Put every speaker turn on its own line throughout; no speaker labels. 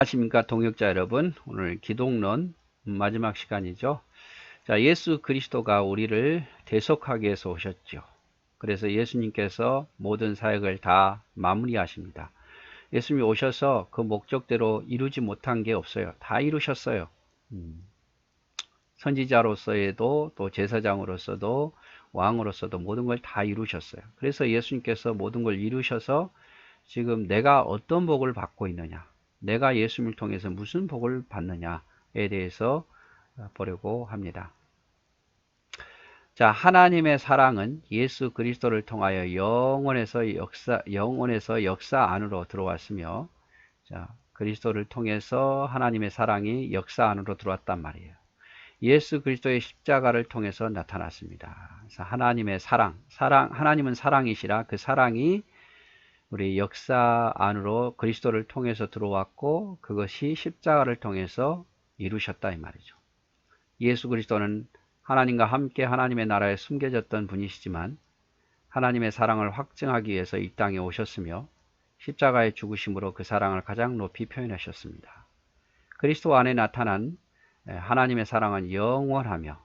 안녕하십니까 동역자 여러분. 오늘 기독론 마지막 시간이죠. 자, 예수 그리스도가 우리를 대속하기 위해서 오셨죠. 그래서 예수님께서 모든 사역을 다 마무리하십니다. 예수님이 오셔서 그 목적대로 이루지 못한 게 없어요. 다 이루셨어요. 선지자로서에도 또 제사장으로서도 왕으로서도 모든 걸 다 이루셨어요. 그래서 예수님께서 모든 걸 이루셔서 지금 내가 어떤 복을 받고 있느냐, 내가 예수님을 통해서 무슨 복을 받느냐에 대해서 보려고 합니다. 자, 하나님의 사랑은 예수 그리스도를 통하여 영원에서 역사 안으로 들어왔으며, 자, 그리스도를 통해서 하나님의 사랑이 역사 안으로 들어왔단 말이에요. 예수 그리스도의 십자가를 통해서 나타났습니다. 그래서 하나님의 하나님은 사랑이시라 그 사랑이 우리 역사 안으로 그리스도를 통해서 들어왔고, 그것이 십자가를 통해서 이루셨다 이 말이죠. 예수 그리스도는 하나님과 함께 하나님의 나라에 숨겨졌던 분이시지만 하나님의 사랑을 확증하기 위해서 이 땅에 오셨으며, 십자가의 죽으심으로 그 사랑을 가장 높이 표현하셨습니다. 그리스도 안에 나타난 하나님의 사랑은 영원하며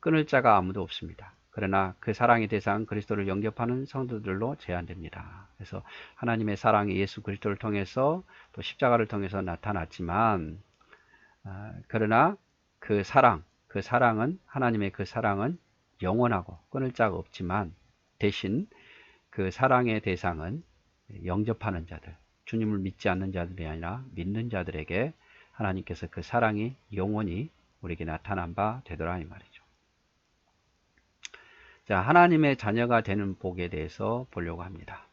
끊을 자가 아무도 없습니다. 그러나 그 사랑의 대상 그리스도를 영접하는 성도들로 제한됩니다. 그래서 하나님의 사랑이 예수 그리스도를 통해서 또 십자가를 통해서 나타났지만, 그러나 그 사랑은 하나님의 그 사랑은 영원하고 끊을 자가 없지만, 대신 그 사랑의 대상은 영접하는 자들, 주님을 믿지 않는 자들이 아니라 믿는 자들에게 하나님께서 그 사랑이 영원히 우리에게 나타난 바 되더라 이 말이죠. 자, 하나님의 자녀가 되는 복에 대해서 보려고 합니다.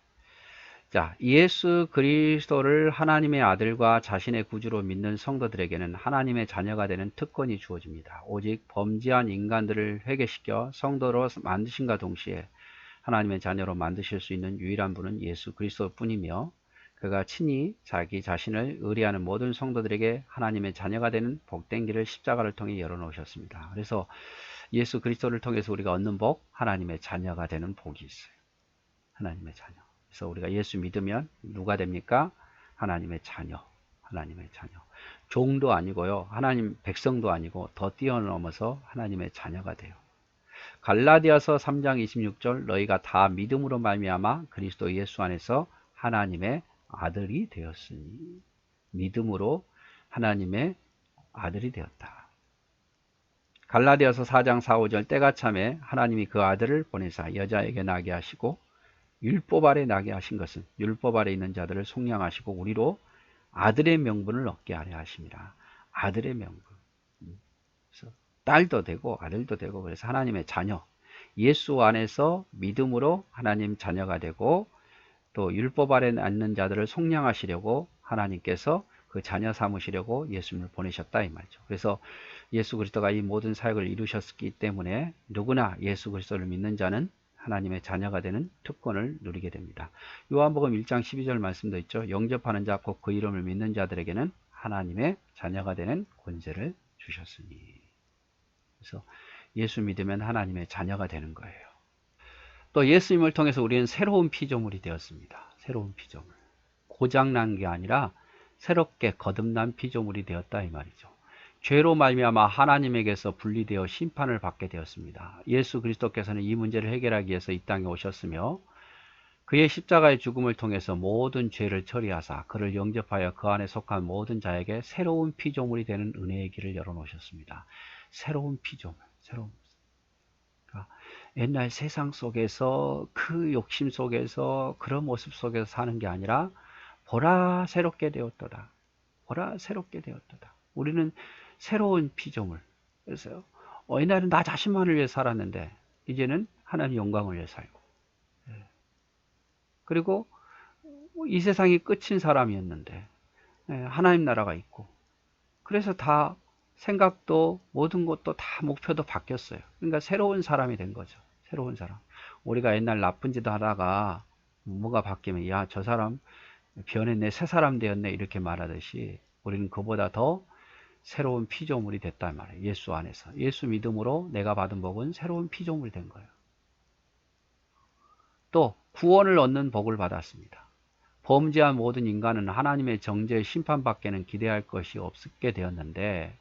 자, 예수 그리스도를 하나님의 아들과 자신의 구주로 믿는 성도들에게는 하나님의 자녀가 되는 특권이 주어집니다. 오직 범죄한 인간들을 회개시켜 성도로 만드신과 동시에 하나님의 자녀로 만드실 수 있는 유일한 분은 예수 그리스도 뿐이며, 그가 친히 자기 자신을 의뢰하는 모든 성도들에게 하나님의 자녀가 되는 복된 길을 십자가를 통해 열어놓으셨습니다. 그래서 예수 그리스도를 통해서 우리가 얻는 복, 하나님의 자녀가 되는 복이 있어요. 하나님의 자녀. 그래서 우리가 예수 믿으면 누가 됩니까? 하나님의 자녀. 하나님의 자녀. 종도 아니고요, 하나님 백성도 아니고 더 뛰어넘어서 하나님의 자녀가 돼요. 갈라디아서 3장 26절 너희가 다 믿음으로 말미암아 그리스도 예수 안에서 하나님의 아들이 되었으니, 믿음으로 하나님의 아들이 되었다. 갈라디아서 4장 4, 5절 때가 참에 하나님이 그 아들을 보내사 여자에게 나게 하시고 율법 아래 나게 하신 것은 율법 아래 있는 자들을 속량하시고 우리로 아들의 명분을 얻게 하려 하십니다. 아들의 명분. 그래서 딸도 되고 아들도 되고, 그래서 하나님의 자녀, 예수 안에서 믿음으로 하나님 자녀가 되고, 또 율법 아래 앉는 자들을 속량하시려고 하나님께서 그 자녀 삼으시려고 예수님을 보내셨다 이 말이죠. 그래서 예수 그리스도가 이 모든 사역을 이루셨기 때문에 누구나 예수 그리스도를 믿는 자는 하나님의 자녀가 되는 특권을 누리게 됩니다. 요한복음 1장 12절 말씀도 있죠. 영접하는 자 곧 그 이름을 믿는 자들에게는 하나님의 자녀가 되는 권세를 주셨으니. 그래서 예수 믿으면 하나님의 자녀가 되는 거예요. 또 예수님을 통해서 우리는 새로운 피조물이 되었습니다. 새로운 피조물. 고장난 게 아니라 새롭게 거듭난 피조물이 되었다 이 말이죠. 죄로 말미암아 하나님에게서 분리되어 심판을 받게 되었습니다. 예수 그리스도께서는 이 문제를 해결하기 위해서 이 땅에 오셨으며, 그의 십자가의 죽음을 통해서 모든 죄를 처리하사 그를 영접하여 그 안에 속한 모든 자에게 새로운 피조물이 되는 은혜의 길을 열어놓으셨습니다. 새로운 피조물, 그러니까 옛날 세상 속에서 그 욕심 속에서 그런 모습 속에서 사는 게 아니라 보라 새롭게 되었도다. 보라 새롭게 되었도다. 우리는 새로운 피조물. 그래서 옛날에는 나 자신만을 위해 살았는데 이제는 하나님 영광을 위해 살고, 그리고 이 세상이 끝인 사람이었는데 하나님 나라가 있고, 그래서 다 생각도 모든 것도 다 목표도 바뀌었어요. 그러니까 새로운 사람이 된 거죠. 새로운 사람. 우리가 옛날 나쁜 짓 하다가 뭐가 바뀌면 야, 저 사람 변했네, 새 사람 되었네 이렇게 말하듯이 우리는 그보다 더 새로운 피조물이 됐단 말이에요. 예수 안에서. 예수 믿음으로 내가 받은 복은 새로운 피조물이 된 거예요. 또 구원을 얻는 복을 받았습니다. 범죄한 모든 인간은 하나님의 정죄의 심판밖에는 기대할 것이 없게 되었는데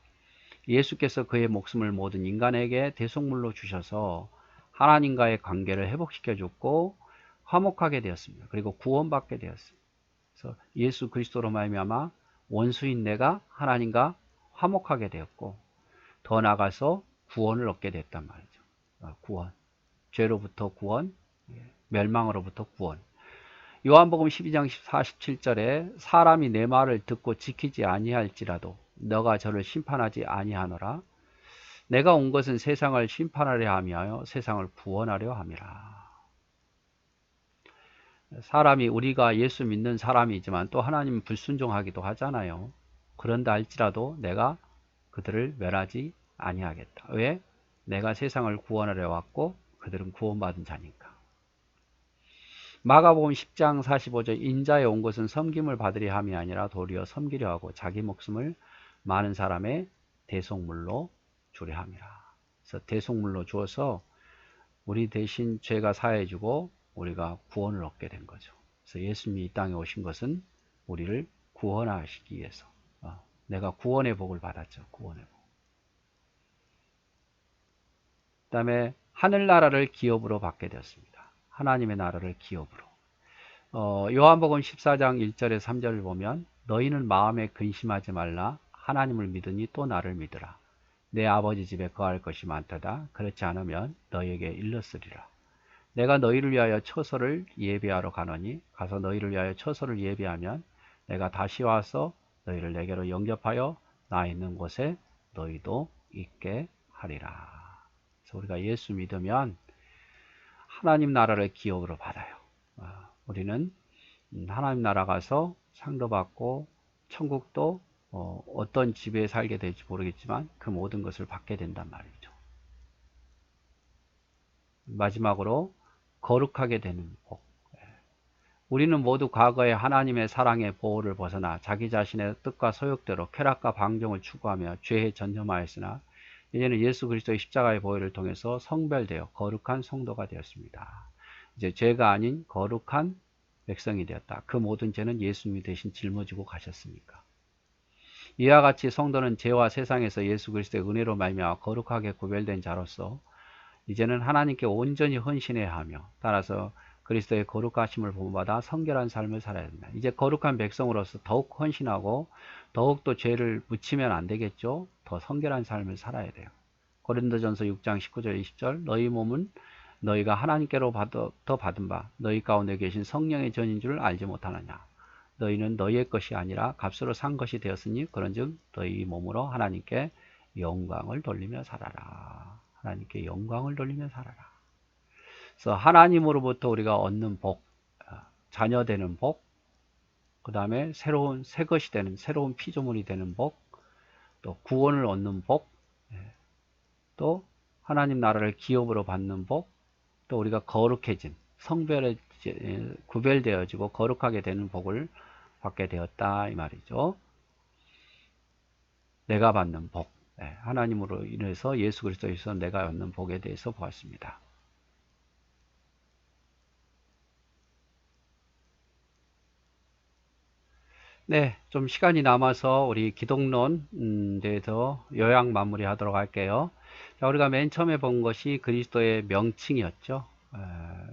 예수께서 그의 목숨을 모든 인간에게 대속물로 주셔서 하나님과의 관계를 회복시켜 줬고 화목하게 되었습니다. 그리고 구원받게 되었습니다. 그래서 예수 그리스도로 말미암아 원수인 내가 하나님과 화목하게 되었고 더 나아가서 구원을 얻게 됐단 말이죠. 구원, 죄로부터 구원, 멸망으로부터 구원. 요한복음 12장 47절에 사람이 내 말을 듣고 지키지 아니할지라도 너가 저를 심판하지 아니하노라. 내가 온 것은 세상을 심판하려 하며 세상을 구원하려 함이라. 사람이 우리가 예수 믿는 사람이지만 또 하나님 불순종하기도 하잖아요. 그런다 할지라도 내가 그들을 멸하지 아니하겠다. 왜? 내가 세상을 구원하려 왔고 그들은 구원받은 자니까. 마가복음 10장 45절 인자에 온 것은 섬김을 받으려 함이 아니라 도리어 섬기려 하고 자기 목숨을 많은 사람의 대속물로 주려 함이라. 그래서 대속물로 주어서 우리 대신 죄가 사해주고 우리가 구원을 얻게 된 거죠. 그래서 예수님이 이 땅에 오신 것은 우리를 구원하시기 위해서. 내가 구원의 복을 받았죠. 구원의 복. 그 다음에 하늘나라를 기업으로 받게 되었습니다. 하나님의 나라를 기업으로. 요한복음 14장 1절에 3절을 보면 너희는 마음에 근심하지 말라. 하나님을 믿으니 또 나를 믿으라. 내 아버지 집에 거할 것이 많도다. 그렇지 않으면 너희에게 일렀으리라. 내가 너희를 위하여 처소를 예비하러 가노니 가서 너희를 위하여 처소를 예비하면 내가 다시 와서 너희를 내게로 영접하여 나 있는 곳에 너희도 있게 하리라. 그래서 우리가 예수 믿으면 하나님 나라를 기업으로 받아요. 우리는 하나님 나라 가서 상도 받고 천국도 어떤 집에 살게 될지 모르겠지만 그 모든 것을 받게 된단 말이죠. 마지막으로 거룩하게 되는 복. 우리는 모두 과거에 하나님의 사랑의 보호를 벗어나 자기 자신의 뜻과 소욕대로 쾌락과 방종을 추구하며 죄에 전념하였으나 이제는 예수 그리스도의 십자가의 보혈을 통해서 성별되어 거룩한 성도가 되었습니다. 이제 죄가 아닌 거룩한 백성이 되었다. 그 모든 죄는 예수님이 대신 짊어지고 가셨으니까. 이와 같이 성도는 죄와 세상에서 예수 그리스도의 은혜로 말미암아 거룩하게 구별된 자로서 이제는 하나님께 온전히 헌신해야 하며 따라서 그리스도의 거룩하심을 본받아 성결한 삶을 살아야 됩니다. 이제 거룩한 백성으로서 더욱 헌신하고 더욱더 죄를 묻히면 안 되겠죠. 더 성결한 삶을 살아야 돼요. 고린도전서 6장 19절 20절 너희 몸은 너희가 하나님께로 더 받은 바 너희 가운데 계신 성령의 전인 줄 알지 못하느냐. 너희는 너희의 것이 아니라 값으로 산 것이 되었으니 그런즉 너희 몸으로 하나님께 영광을 돌리며 살아라. 하나님께 영광을 돌리며 살아라. 그래서 하나님으로부터 우리가 얻는 복, 자녀 되는 복, 그 다음에 새로운 새 것이 되는 새로운 피조물이 되는 복, 또 구원을 얻는 복, 또 하나님 나라를 기업으로 받는 복, 또 우리가 거룩해진 성별에 구별되어지고 거룩하게 되는 복을 받게 되었다 이 말이죠. 내가 받는 복, 하나님으로 인해서 예수 그리스도에서 내가 얻는 복에 대해서 보았습니다. 네, 좀 시간이 남아서 우리 기독론 대해서 요약 마무리하도록 할게요. 자, 우리가 맨 처음에 본 것이 그리스도의 명칭이었죠.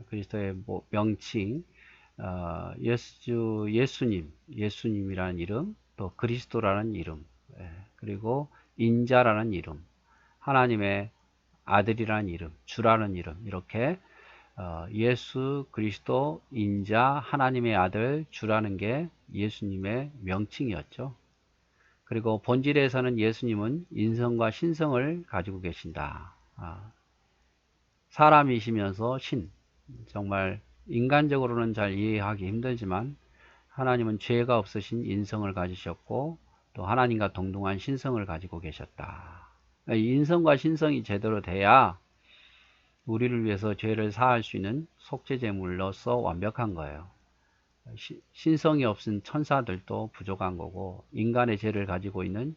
그리스도의 명칭, 예수님이라는 이름, 또 그리스도라는 이름, 그리고 인자라는 이름, 하나님의 아들이라는 이름, 주라는 이름, 이렇게 예수 그리스도 인자 하나님의 아들 주라는 게 예수님의 명칭이었죠. 그리고 본질에서는 예수님은 인성과 신성을 가지고 계신다. 사람이시면서 신, 정말 인간적으로는 잘 이해하기 힘들지만 하나님은 죄가 없으신 인성을 가지셨고 또 하나님과 동등한 신성을 가지고 계셨다. 인성과 신성이 제대로 돼야 우리를 위해서 죄를 사할 수 있는 속죄제물로서 완벽한 거예요. 신성이 없은 천사들도 부족한 거고 인간의 죄를 가지고 있는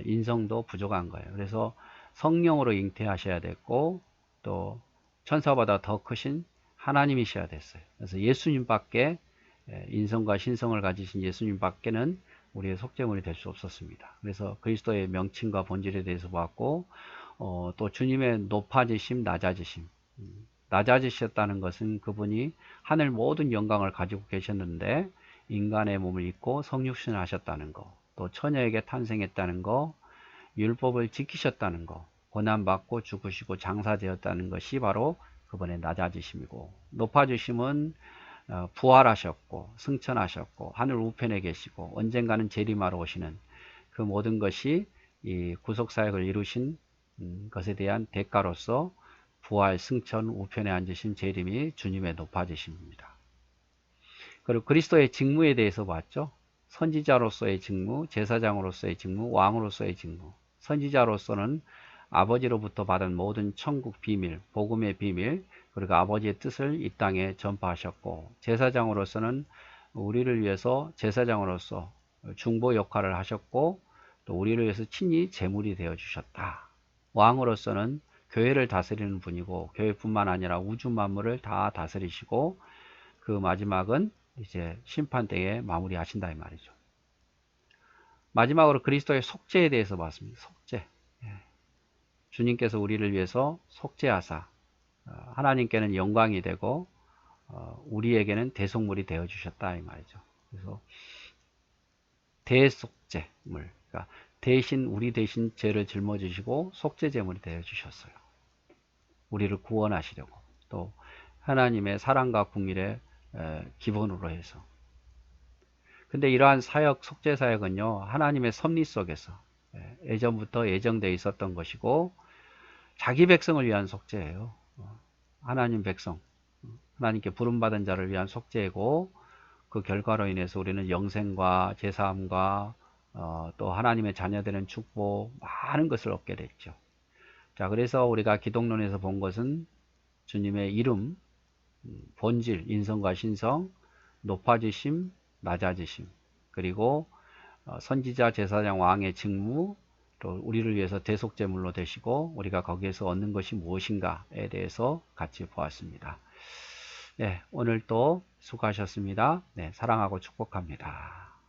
인성도 부족한 거예요. 그래서 성령으로 잉태하셔야 됐고 또 천사보다 더 크신 하나님이셔야 됐어요. 그래서 예수님밖에 인성과 신성을 가지신 예수님 밖에는 우리의 속죄물이 될 수 없었습니다. 그래서 그리스도의 명칭과 본질에 대해서 보았고, 또 주님의 높아지심, 낮아지심. 낮아지셨다는 것은 그분이 하늘 모든 영광을 가지고 계셨는데 인간의 몸을 입고 성육신을 하셨다는 거, 또 처녀에게 탄생했다는 거, 율법을 지키셨다는 거, 고난받고 죽으시고 장사되었다는 것이 바로 그분의 낮아지심이고, 높아지심은 부활하셨고 승천하셨고 하늘 우편에 계시고 언젠가는 재림하러 오시는 그 모든 것이 이 구속사역을 이루신 것에 대한 대가로서 부활, 승천, 우편에 앉으신 재림이 주님의 높아지심입니다. 그리고 그리스도의 직무에 대해서 봤죠. 선지자로서의 직무, 제사장으로서의 직무, 왕으로서의 직무. 선지자로서는 아버지로부터 받은 모든 천국 비밀, 복음의 비밀, 그리고 아버지의 뜻을 이 땅에 전파하셨고, 제사장으로서는 우리를 위해서 제사장으로서 중보 역할을 하셨고, 또 우리를 위해서 친히 제물이 되어 주셨다. 왕으로서는 교회를 다스리는 분이고, 교회뿐만 아니라 우주 만물을 다 다스리시고, 그 마지막은 이제 심판 때에 마무리하신다 이 말이죠. 마지막으로 그리스도의 속죄에 대해서 봤습니다. 속죄. 주님께서 우리를 위해서 속죄하사 하나님께는 영광이 되고 우리에게는 대속물이 되어 주셨다 이 말이죠. 그래서 대속죄물, 그러니까 대신 우리 대신 죄를 짊어지시고 속죄제물이 되어 주셨어요. 우리를 구원하시려고, 또 하나님의 사랑과 긍휼의 기본으로 해서. 근데 이러한 사역, 속죄 사역은요, 하나님의 섭리 속에서 예전부터 예정되어 있었던 것이고, 자기 백성을 위한 속죄예요. 하나님 백성, 하나님께 부름받은 자를 위한 속죄이고, 그 결과로 인해서 우리는 영생과 제사함과 또 하나님의 자녀되는 축복, 많은 것을 얻게 됐죠. 자, 그래서 우리가 기독론에서 본 것은 주님의 이름, 본질, 인성과 신성, 높아지심, 낮아지심, 그리고 선지자, 제사장, 왕의 직무, 또 우리를 위해서 대속제물로 되시고 우리가 거기에서 얻는 것이 무엇인가에 대해서 같이 보았습니다. 네, 오늘 또 수고하셨습니다. 네, 사랑하고 축복합니다.